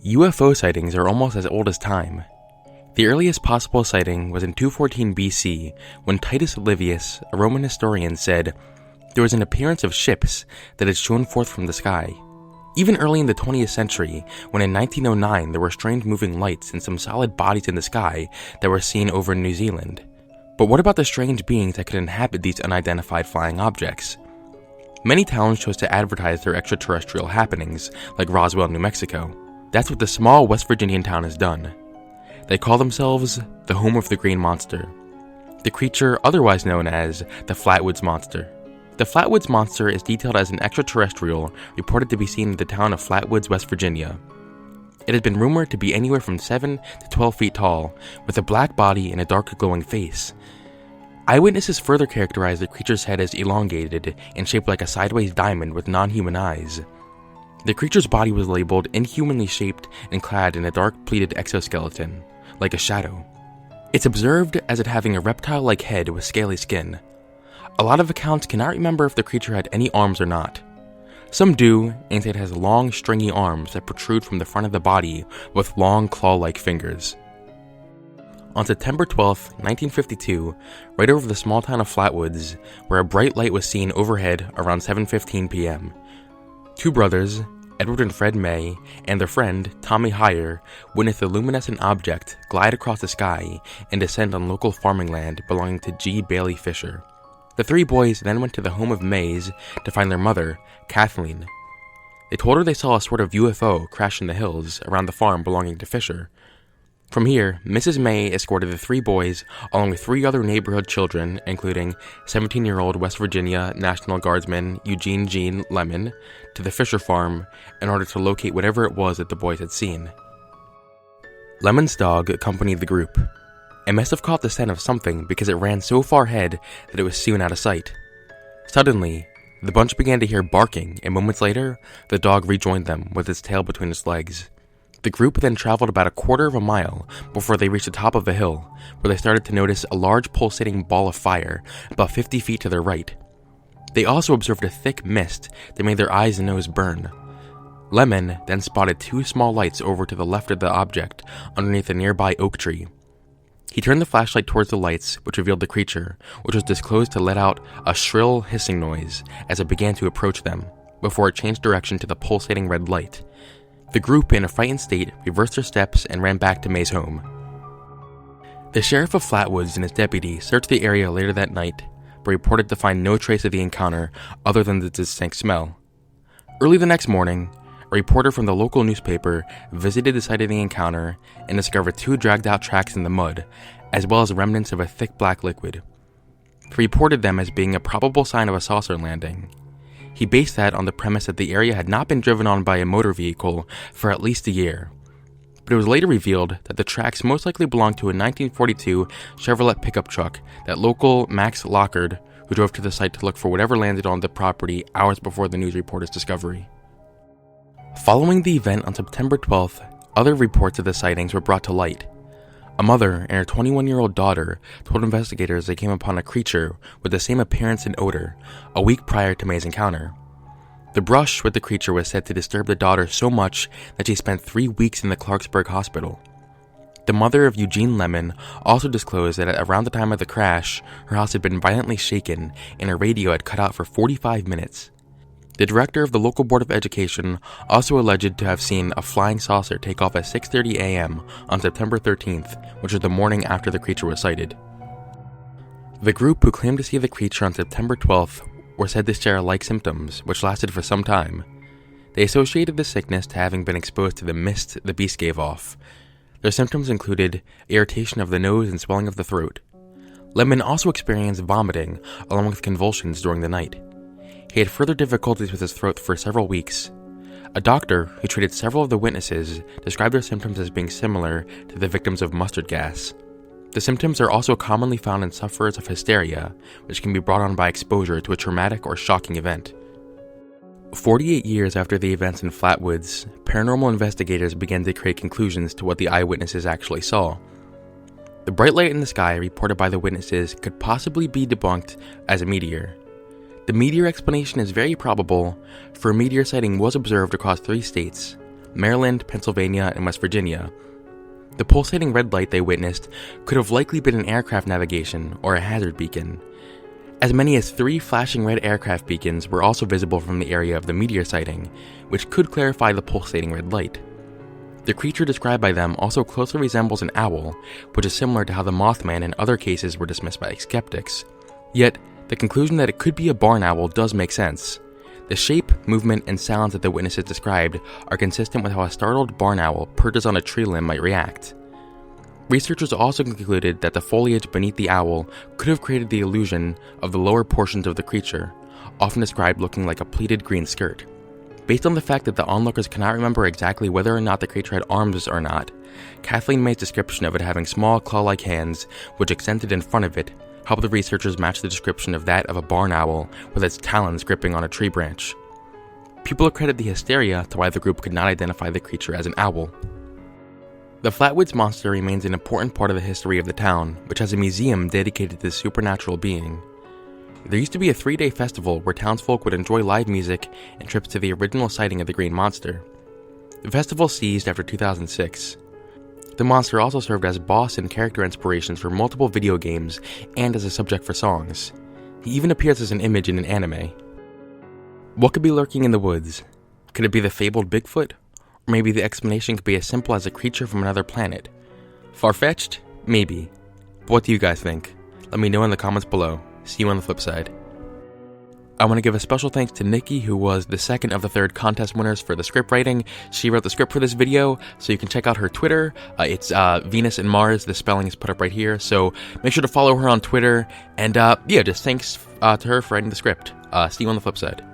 UFO sightings are almost as old as time. The earliest possible sighting was in 214 BC, when Titus Livius, a Roman historian, said there was an appearance of ships that had shone forth from the sky. Even early in the 20th century, when in 1909 there were strange moving lights and some solid bodies in the sky that were seen over New Zealand. But what about the strange beings that could inhabit these unidentified flying objects? Many towns chose to advertise their extraterrestrial happenings, like Roswell, New Mexico. That's what the small West Virginian town has done. They call themselves the home of the green monster, the creature otherwise known as the Flatwoods Monster. The Flatwoods Monster is detailed as an extraterrestrial reported to be seen in the town of Flatwoods, West Virginia. It has been rumored to be anywhere from 7 to 12 feet tall, with a black body and a dark glowing face. Eyewitnesses further characterize the creature's head as elongated and shaped like a sideways diamond with non-human eyes. The creature's body was labeled inhumanly shaped and clad in a dark pleated exoskeleton, like a shadow. It's observed as it having a reptile-like head with scaly skin. A lot of accounts cannot remember if the creature had any arms or not. Some do, and say it has long, stringy arms that protrude from the front of the body with long, claw-like fingers. On September 12, 1952, right over the small town of Flatwoods, where a bright light was seen overhead around 7:15 p.m., two brothers, Edward and Fred May, and their friend, Tommy Heyer, witnessed a luminescent object glide across the sky and descend on local farming land belonging to G. Bailey Fisher. The three boys then went to the home of Mays to find their mother, Kathleen. They told her they saw a sort of UFO crash in the hills around the farm belonging to Fisher. From here, Mrs. May escorted the three boys, along with three other neighborhood children, including 17-year-old West Virginia National Guardsman Eugene Jean Lemon, to the Fisher farm in order to locate whatever it was that the boys had seen. Lemon's dog accompanied the group. It must have caught the scent of something because it ran so far ahead that it was soon out of sight. Suddenly, the bunch began to hear barking, and moments later, the dog rejoined them with its tail between its legs. The group then traveled about a quarter of a mile before they reached the top of a hill, where they started to notice a large pulsating ball of fire about 50 feet to their right. They also observed a thick mist that made their eyes and nose burn. Lemon then spotted two small lights over to the left of the object underneath a nearby oak tree. He turned the flashlight towards the lights, which revealed the creature, which was disclosed to let out a shrill hissing noise as it began to approach them, before it changed direction to the pulsating red light. The group, in a frightened state, reversed their steps and ran back to May's home. The sheriff of Flatwoods and his deputy searched the area later that night, but reported to find no trace of the encounter other than the distinct smell. Early the next morning, a reporter from the local newspaper visited the site of the encounter and discovered two dragged-out tracks in the mud, as well as remnants of a thick black liquid. He reported them as being a probable sign of a saucer landing. He based that on the premise that the area had not been driven on by a motor vehicle for at least a year. But it was later revealed that the tracks most likely belonged to a 1942 Chevrolet pickup truck that local Max Lockard, who drove to the site to look for whatever landed on the property hours before the news reporter's discovery. Following the event on September 12th, other reports of the sightings were brought to light. A mother and her 21-year-old daughter told investigators they came upon a creature with the same appearance and odor a week prior to May's encounter. The brush with the creature was said to disturb the daughter so much that she spent 3 weeks in the Clarksburg hospital. The mother of Eugene Lemon also disclosed that around the time of the crash, her house had been violently shaken and her radio had cut out for 45 minutes. The director of the local board of education also alleged to have seen a flying saucer take off at 6:30 a.m. on September 13th, which was the morning after the creature was sighted. The group who claimed to see the creature on September 12th were said to share like symptoms, which lasted for some time. They associated the sickness to having been exposed to the mist the beast gave off. Their symptoms included irritation of the nose and swelling of the throat. Lemon also experienced vomiting, along with convulsions during the night. He had further difficulties with his throat for several weeks. A doctor who treated several of the witnesses described their symptoms as being similar to the victims of mustard gas. The symptoms are also commonly found in sufferers of hysteria, which can be brought on by exposure to a traumatic or shocking event. 48 years after the events in Flatwoods, paranormal investigators began to create conclusions to what the eyewitnesses actually saw. The bright light in the sky reported by the witnesses could possibly be debunked as a meteor. The meteor explanation is very probable, for a meteor sighting was observed across 3 states, Maryland, Pennsylvania, and West Virginia. The pulsating red light they witnessed could have likely been an aircraft navigation or a hazard beacon. As many as 3 flashing red aircraft beacons were also visible from the area of the meteor sighting, which could clarify the pulsating red light. The creature described by them also closely resembles an owl, which is similar to how the Mothman in other cases were dismissed by skeptics. Yet, the conclusion that it could be a barn owl does make sense. The shape, movement, and sounds that the witnesses described are consistent with how a startled barn owl perches on a tree limb might react. Researchers also concluded that the foliage beneath the owl could have created the illusion of the lower portions of the creature, often described looking like a pleated green skirt. Based on the fact that the onlookers cannot remember exactly whether or not the creature had arms or not, Kathleen May's description of it having small claw-like hands, which extended in front of it, helped the researchers match the description of that of a barn owl with its talons gripping on a tree branch. People accredit the hysteria to why the group could not identify the creature as an owl. The Flatwoods Monster remains an important part of the history of the town, which has a museum dedicated to this supernatural being. There used to be a 3-day festival where townsfolk would enjoy live music and trips to the original sighting of the Green Monster. The festival ceased after 2006. The monster also served as boss and character inspirations for multiple video games and as a subject for songs. He even appears as an image in an anime. What could be lurking in the woods? Could it be the fabled Bigfoot? Or maybe the explanation could be as simple as a creature from another planet. Far-fetched? Maybe. But what do you guys think? Let me know in the comments below. See you on the flip side. I want to give a special thanks to Nikki, who was the second of the 3rd contest winners for the script writing. She wrote the script for this video, so you can check out her Twitter. It's Venus and Mars. The spelling is put up right here, so make sure to follow her on Twitter. And yeah, just thanks to her for writing the script. See you on the flip side.